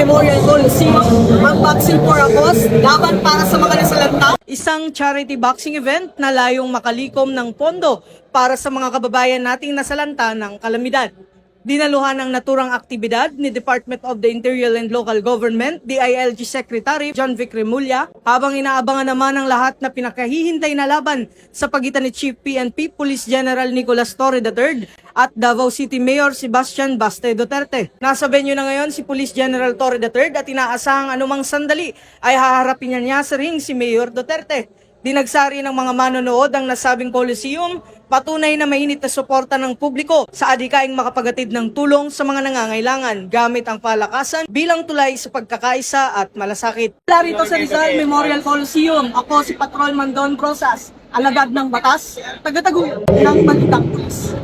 Memorial Coliseum ang Boxing for a Cause, laban para sa mga nasalanta. Isang charity boxing event na layong makalikom ng pondo para sa mga kababayan nating nasalanta ng kalamidad. Dinaluhan ng naturang aktibidad ni Department of the Interior and Local Government, DILG Secretary John Vic Remulla, habang inaabangan naman ang lahat na pinakahihintay na laban sa pagitan ni Chief PNP Police General Nicolas Torre III at Davao City Mayor Sebastian Baste Duterte. Nasa venue na ngayon si Police General Torre III at inaasahang anumang sandali ay haharapin niya sa ring si Mayor Duterte. Dinagsari ng mga manonood ang nasabing Coliseum, patunay na mainit na suporta ng publiko sa adhikaing makapagatid ng tulong sa mga nangangailangan gamit ang palakasan bilang tulay sa pagkakaisa at malasakit. Mula rito sa Rizal Memorial Coliseum, ako si Patrolman Don Brosas, alagad ng batas, taga-tagumpay ng Balitang Pulis.